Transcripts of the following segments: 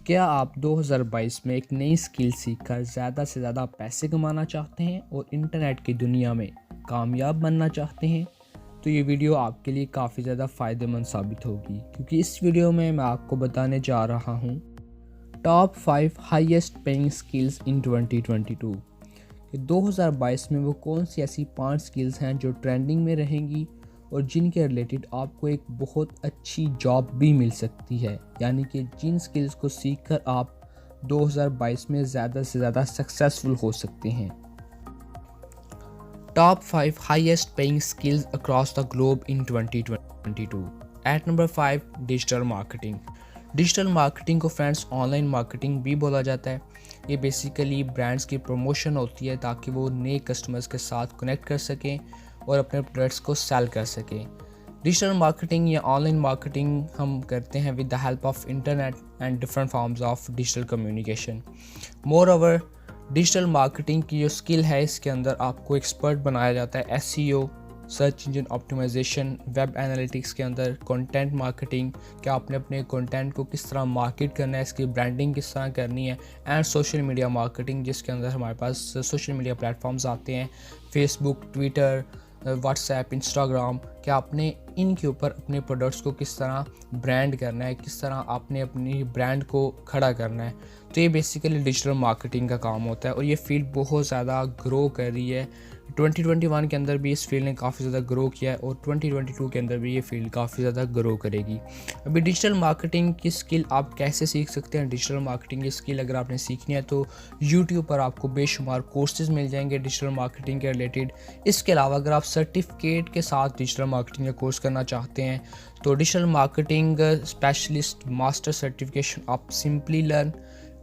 क्या आप 2022 में एक नई स्किल सीखकर ज़्यादा से ज़्यादा पैसे कमाना चाहते हैं और इंटरनेट की दुनिया में कामयाब बनना चाहते हैं? तो ये वीडियो आपके लिए काफ़ी ज़्यादा फ़ायदेमंद साबित होगी, क्योंकि इस वीडियो में मैं आपको बताने जा रहा हूँ top 5 highest paying skills in 2022 कि 2022 में वो कौन सी ऐसी 5 स्किल्स हैं जो ट्रेंडिंग में रहेंगी और जिनके रिलेटेड आपको एक बहुत अच्छी जॉब भी मिल सकती है। यानी कि जिन स्किल्स को सीखकर आप 2022 में ज़्यादा से ज़्यादा सक्सेसफुल हो सकते हैं। Top 5 highest paying skills across the globe in 2022। At number 5, digital marketing. Digital marketing को फ्रेंड्स ऑनलाइन मार्केटिंग भी बोला जाता है। ये बेसिकली ब्रांड्स की प्रमोशन होती है ताकि वो नए कस्टमर्स के साथ कनेक्ट कर सकें और अपने प्रोडक्ट्स को सेल कर सकें। डिजिटल मार्केटिंग या ऑनलाइन मार्केटिंग हम करते हैं with the help of internet and different forms of digital communication. More over, digital marketing की जो स्किल है इसके अंदर आपको एक्सपर्ट बनाया जाता है। SEO, search engine optimisation, web analytics के अंदर कंटेंट मार्केटिंग, क्या आपने अपने कंटेंट को किस तरह मार्केट करना है, इसकी ब्रांडिंग किस तरह करनी है, एंड सोशल मीडिया मार्केटिंग जिसके अंदर हमारे पास सोशल मीडिया प्लेटफॉर्म्स आते हैं, फेसबुक, ट्विटर, व्हाट्सएप, इंस्टाग्राम। क्या आपने इनके ऊपर अपने प्रोडक्ट्स को किस तरह ब्रांड करना है, किस तरह आपने अपनी ब्रांड को खड़ा करना है। तो ये बेसिकली डिजिटल मार्केटिंग का काम होता है और ये फील्ड बहुत ज़्यादा ग्रो कर रही है। 2021 के अंदर भी इस फील्ड ने काफ़ी ज़्यादा ग्रो किया है और 2022 के अंदर भी ये फील्ड काफ़ी ज़्यादा ग्रो करेगी। अभी डिजिटल मार्केटिंग की स्किल आप कैसे सीख सकते हैं? डिजिटल मार्केटिंग की स्किल अगर आपने सीखनी है तो यूट्यूब पर आपको बेशुमार कोर्सेज मिल जाएंगे डिजिटल मार्केटिंग के रिलेटेड। इसके अलावा अगर आप सर्टिफिकेट के साथ डिजिटल मार्केटिंग का कोर्स करना चाहते हैं तो digital marketing specialist master certification आप सिंपली लर्न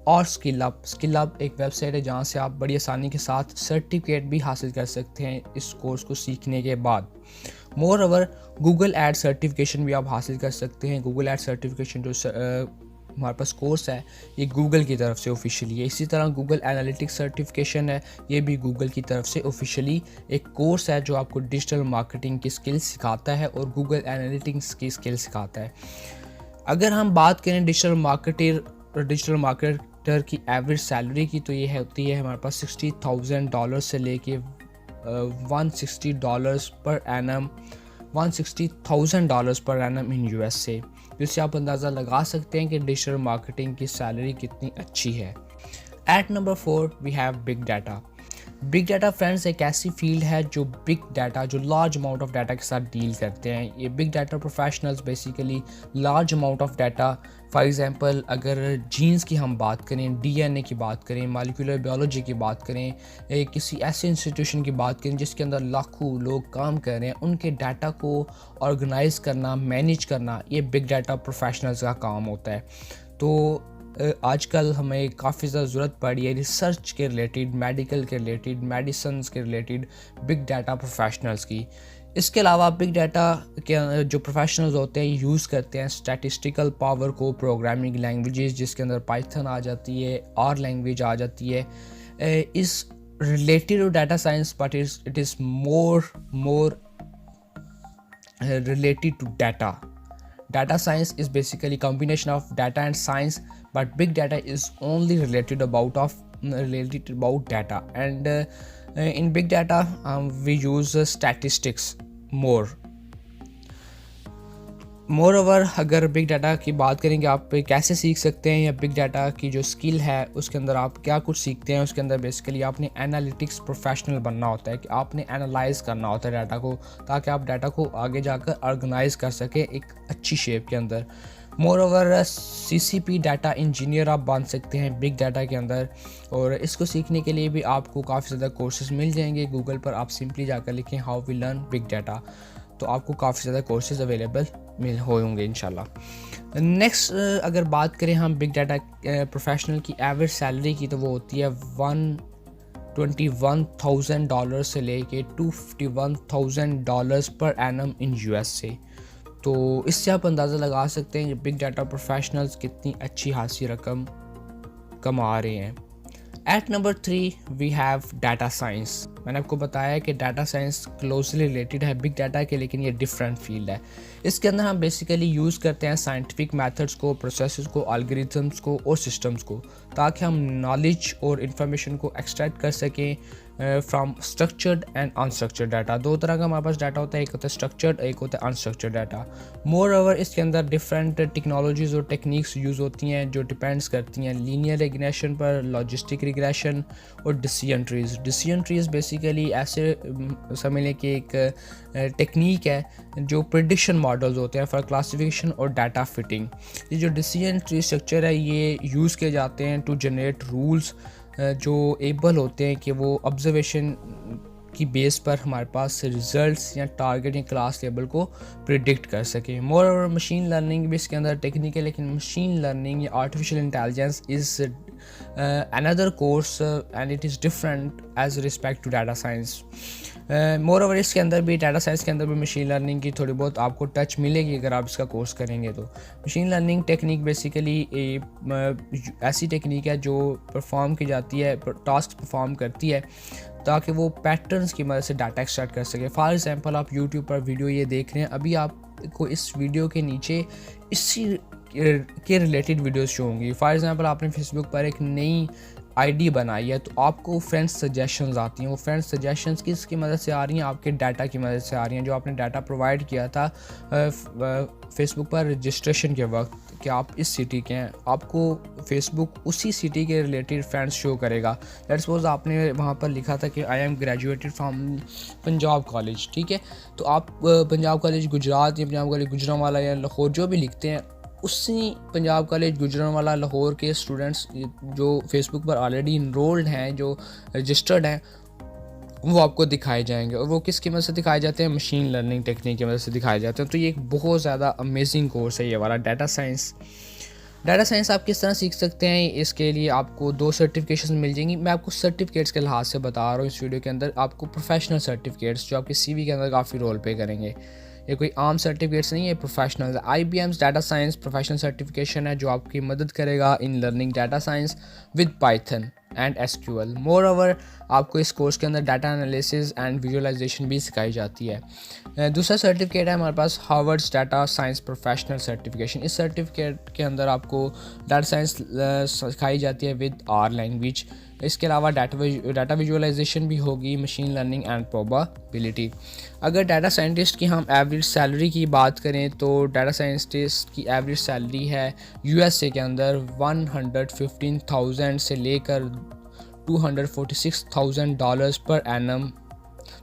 और स्किल अप एक वेबसाइट है जहां से आप बड़ी आसानी के साथ सर्टिफिकेट भी हासिल कर सकते हैं इस कोर्स को सीखने के बाद। More over, Google ad certification भी आप हासिल कर सकते हैं। गूगल एड सर्टिफिकेशन जो हमारे पास कोर्स है ये गूगल की तरफ से ऑफिशियली है। इसी तरह गूगल एनालिटिक्स सर्टिफिकेशन है, ये भी गूगल की तरफ से ऑफिशियली एक कोर्स है जो आपको डिजिटल मार्केटिंग की स्किल सिखाता है और गूगल एनालिटिक्स की स्किल सिखाता है। अगर हम बात करें डिजिटल मार्केटर की एवरेज सैलरी की तो ये होती है हमारे पास $60,000 से लेके $160 पर एनम, $160,000 पर एनम इन यूएसए। जिससे आप अंदाज़ा लगा सकते हैं कि डिजिटल मार्केटिंग की सैलरी कितनी अच्छी है। At number 4 we have big data. Big data friends एक ऐसी फील्ड है जो बिग डाटा, जो लार्ज अमाउंट ऑफ डाटा के साथ डील करते हैं। ये big data professionals basically large amount of data, for example अगर जीन्स की हम बात करें, डीएनए की बात करें, मॉलिक्यूलर बायोलॉजी की बात करें, किसी ऐसे इंस्टीट्यूशन की बात करें जिसके अंदर लाखों लोग काम कर रहे हैं, उनके डाटा को ऑर्गेनाइज करना, मैनेज करना, ये बिग डाटा प्रोफेशनल्स का काम होता है। तो आजकल हमें काफ़ी ज़्यादा ज़रूरत पड़ी है रिसर्च के रिलेटेड, मेडिकल के रिलेटेड, मेडिसिन्स के रिलेटेड बिग डाटा प्रोफेशनल्स की। इसके अलावा बिग डाटा के जो प्रोफेशनल्स होते हैं यूज़ करते हैं स्टैटिस्टिकल पावर को, प्रोग्रामिंग लैंग्वेजेस जिसके अंदर पाइथन आ जाती है, आर लैंग्वेज आ जाती है, इस related to data science, but it is more related to data. Data science is basically combination of data and science, but big data is only related about data. And in big data, we use statistics more. More over, अगर big data की बात करेंगे आप कैसे सीख सकते हैं या बिग डाटा की जो स्किल है उसके अंदर आप क्या कुछ सीखते हैं, उसके अंदर बेसिकली आपने एनालिटिक्स प्रोफेशनल बनना होता है कि आपने एनालाइज करना होता है डाटा को, ताकि आप डाटा को आगे जाकर ऑर्गेनाइज कर सकें एक अच्छी शेप के अंदर। More over, CCP data engineer आप बन सकते हैं बिग डाटा के अंदर, और इसको सीखने के लिए भी आपको काफ़ी ज़्यादा कोर्सेज मिल जाएंगे। गूगल पर आप सिंपली जाकर लिखें how we learn big data, तो आपको काफ़ी ज़्यादा कोर्सेज अवेलेबल होंगे इंशाल्लाह। नेक्स्ट अगर बात करें हम बिग डाटा प्रोफेशनल की एवरेज सैलरी की तो वो होती है $121,000 से लेके $251,000 पर एनम इन यूएसए। तो इससे आप अंदाज़ा लगा सकते हैं कि बिग डाटा प्रोफेशनल्स कितनी अच्छी खासी रकम कमा रहे हैं। At number 3 we have data science. मैंने आपको बताया कि डाटा साइंस क्लोजली रिलेटेड है बिग डाटा के, लेकिन ये डिफरेंट फील्ड है। इसके अंदर हम बेसिकली यूज़ करते हैं साइंटिफिक मेथड्स को, प्रोसेसेस को, एल्गोरिथम्स को और सिस्टम्स को, ताकि हम नॉलेज और इन्फॉर्मेशन को एक्सट्रैक्ट कर सकें from structured and unstructured data. दो तरह का हमारे पास डाटा होता है, एक होता है स्ट्रक्चर्ड, एक होता है अनस्ट्रक्चर्ड डाटा। मोर ओवर इसके अंदर डिफरेंट टेक्नोलॉजीज़ और टेक्निक्स यूज़ होती हैं जो डिपेंड्स करती हैं लीनियर रिग्रेशन पर, लॉजिस्टिक रिग्रेशन और decision trees. Decision trees basically ऐसे समझ लें कि एक टेक्निक है जो प्रिडिक्शन मॉडल्स होते हैं फॉर क्लासिफिकेशन और डाटा फिटिंग। ये जो डिसीजन ट्री स्ट्रक्चर है ये यूज़ किए जाते हैं टू जनरेट रूल्स जो एबल होते हैं कि वो ऑब्जर्वेशन की बेस पर हमारे पास रिजल्ट्स या टारगेट या क्लास लेवल को प्रिडिक्ट कर सकें। मोर ओवर मशीन लर्निंग भी इसके अंदर टेक्निक है, लेकिन मशीन लर्निंग या artificial intelligence is another course and it is different as respect to data science. More over इसके अंदर भी, डाटा साइंस के अंदर भी मशीन लर्निंग की थोड़ी बहुत आपको टच मिलेगी अगर आप इसका कोर्स करेंगे तो। मशीन लर्निंग टेक्निक बेसिकली ऐसी टेक्निक है जो परफॉर्म की जाती है, टास्क परफॉर्म करती है ताकि वो पैटर्न्स की मदद से डाटा एक्सट्रैक्ट कर सके। फॉर एग्जांपल आप यूट्यूब पर वीडियो ये देख रहे हैं, अभी आपको इस वीडियो के नीचे इसी के रिलेटेड वीडियोस शो होंगी। फॉर एग्जांपल आपने फेसबुक पर एक नई आईडी बनाई है तो आपको फ्रेंड्स सजेशंस आती हैं। वो फ्रेंड्स सजेशंस किसकी मदद से आ रही हैं? आपके डाटा की मदद से आ रही हैं, जो आपने डाटा प्रोवाइड किया था फेसबुक पर रजिस्ट्रेशन के वक्त कि आप इस सिटी के हैं। आपको फेसबुक उसी सिटी के रिलेटेड फ्रेंड्स शो करेगा। लेट्स सपोज आपने वहाँ पर लिखा था कि I am graduated from Punjab college, ठीक है, तो आप पंजाब कॉलेज गुजरात या पंजाब कॉलेज गुजरांवाला या लाहौर जो भी लिखते हैं, उसी पंजाब कॉलेज गुजरांवाला लाहौर के स्टूडेंट्स जो फेसबुक पर ऑलरेडी इनरोल्ड हैं, जो रजिस्टर्ड हैं, वो आपको दिखाए जाएंगे। और वो किसकी मदद से दिखाए जाते हैं? मशीन लर्निंग टेक्निक की मदद से दिखाए जाते हैं। तो ये एक बहुत ज़्यादा अमेजिंग कोर्स है ये वाला डाटा साइंस। डाटा साइंस आप किस तरह सीख सकते हैं, इसके लिए आपको 2 सर्टिफिकेशन मिल जाएंगी। मैं आपको सर्टिफिकेट्स के लिहाज से बता रहा हूँ इस वीडियो के अंदर। आपको प्रोफेशनल सर्टिफिकेट्स जो आपके CV के अंदर काफ़ी रोल पे करेंगे। ये कोई आम सर्टिफिकेट्स नहीं है, professional. IBM's data science professional certification है जो आपकी मदद करेगा in learning data science with Python and SQL। More over आपको इस कोर्स के अंदर डाटा एनालिसिस एंड विजुअलाइजेशन भी सिखाई जाती है। दूसरा सर्टिफिकेट है हमारे पास Harvard's data science professional certification. इस सर्टिफिकेट के अंदर आपको डाटा साइंस सिखाई जाती है विद R लैंग्वेज। इसके अलावा डाटा विजुअलाइजेशन भी होगी, मशीन लर्निंग एंड प्रोबेबिलिटी। अगर डाटा साइंटिस्ट की हम एवरेज सैलरी की बात करें तो डाटा साइंटिस्ट की एवरेज सैलरी है USA के अंदर 115,000 से लेकर $246,000 पर एनम।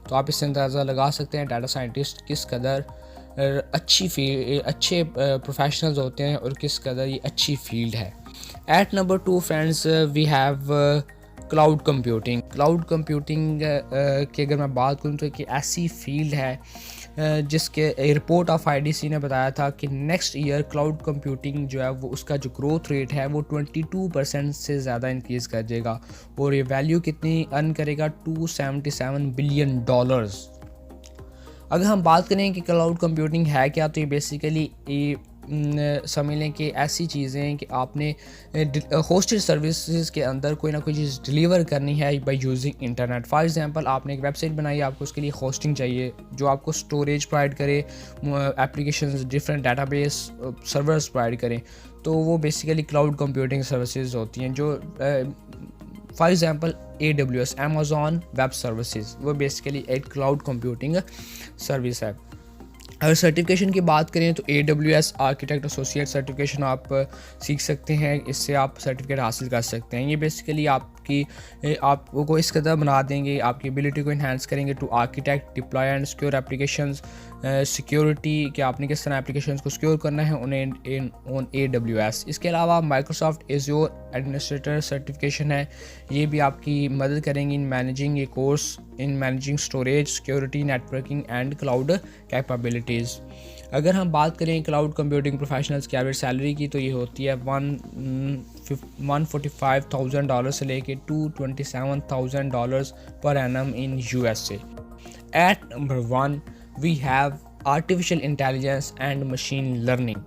तो आप इससे अंदाज़ा लगा सकते हैं डाटा साइंटिस्ट किस कदर अच्छे प्रोफेशनल्स होते हैं और किस कदर ये अच्छी फील्ड है। At number 2 friends we have cloud computing. Cloud computing की अगर मैं बात करूँ तो एक ऐसी फील्ड है जिसके रिपोर्ट ऑफ IDC ने बताया था कि नेक्स्ट ईयर क्लाउड कंप्यूटिंग जो है वो उसका जो ग्रोथ रेट है वो 22% से ज़्यादा इंक्रीज़ कर जाएगा और ये वैल्यू कितनी अर्न करेगा? $277 बिलियन। अगर हम बात करें कि क्लाउड कंप्यूटिंग है क्या, तो ये बेसिकली समझ लें कि ऐसी चीज़ें हैं कि आपने होस्टेड सर्विसेज के अंदर कोई ना कोई चीज़ डिलीवर करनी है by using internet. For example आपने एक वेबसाइट बनाई है, आपको उसके लिए होस्टिंग चाहिए जो आपको स्टोरेज प्रोवाइड करे, applications, different database servers provide करें, तो वो बेसिकली क्लाउड कंप्यूटिंग सर्विसेज होती हैं। जो for example AWS Amazon web services, वो बेसिकली एक क्लाउड कंप्यूटिंग सर्विस है। अगर सर्टिफिकेशन की बात करें तो AWS आर्किटेक्ट एसोसिएट सर्टिफिकेशन आप सीख सकते हैं, इससे आप सर्टिफिकेट हासिल कर सकते हैं। ये बेसिकली आपको इस कदर बना देंगे, आपकी एबिलिटी को इन्हांस करेंगे to architect, deploy and secure applications, security कि आपने किस तरह एप्लीकेशंस को सिक्योर करना है ऑन AWS। इसके अलावा माइक्रोसॉफ्ट एज्योर एडमिनिस्ट्रेटर सर्टिफिकेशन है, ये भी आपकी मदद करेंगी इन मैनेजिंग ये course in managing storage, security, networking and cloud capabilities. अगर हम बात करें क्लाउड कंप्यूटिंग प्रोफेशनल्स की एवरेज सैलरी की तो ये होती है $145,000 से लेके $227,000 per annum in USA। At number 1 we have artificial intelligence and machine learning.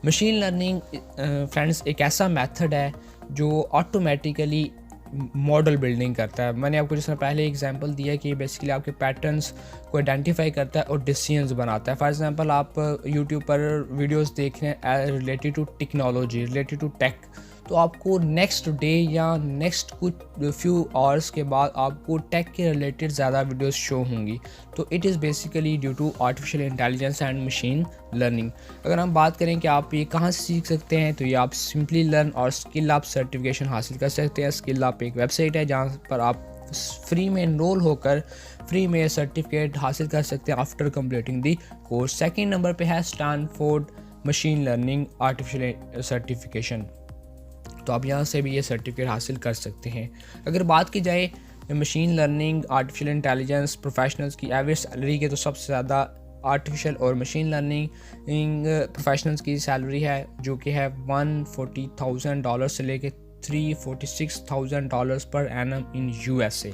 Machine learning friends एक ऐसा मेथड है जो ऑटोमेटिकली मॉडल बिल्डिंग करता है। मैंने आपको जिस तरह पहले एग्जांपल दिया कि बेसिकली आपके पैटर्न्स को आइडेंटिफाई करता है और डिसीजंस बनाता है। फॉर एग्जांपल आप यूट्यूब पर वीडियोस देख रहे हैं related to technology, related to tech, तो आपको नेक्स्ट डे या नेक्स्ट कुछ फ्यू आवर्स के बाद आपको टेक के रिलेटेड ज़्यादा वीडियोस शो होंगी। तो it is basically due to artificial intelligence and machine learning. अगर हम बात करें कि आप ये कहाँ से सीख सकते हैं, तो ये आप सिंपली लर्न और स्किल आप सर्टिफिकेशन हासिल कर सकते हैं। स्किल आप एक वेबसाइट है जहाँ पर आप फ्री में एनरोल होकर फ्री में सर्टिफिकेट हासिल कर सकते हैं after completing the course. Second number पे है Stanford machine learning artificial certification, तो आप यहाँ से भी ये सर्टिफिकेट हासिल कर सकते हैं। अगर बात की जाए machine learning artificial intelligence professionals की एवरेज सैलरी के, तो सबसे ज़्यादा आर्टिफिशियल और मशीन लर्निंग प्रोफेशनल्स की सैलरी है जो कि है $140,000 से लेके $346,000 पर एनम इन USA।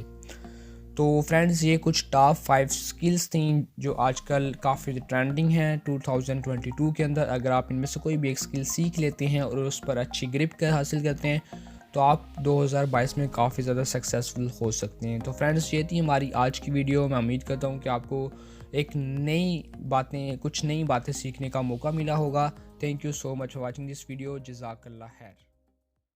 तो फ्रेंड्स ये कुछ टॉप 5 स्किल्स थी जो आजकल काफ़ी ट्रेंडिंग हैं 2022 के अंदर। अगर आप इनमें से कोई भी एक स्किल सीख लेते हैं और उस पर अच्छी ग्रिप कर हासिल करते हैं तो आप 2022 में काफ़ी ज़्यादा सक्सेसफुल हो सकते हैं। तो फ्रेंड्स ये थी हमारी आज की वीडियो। मैं उम्मीद करता हूँ कि आपको कुछ नई बातें सीखने का मौका मिला होगा। Thank you so much for watching this video. जज़ाकल्लाह खैर।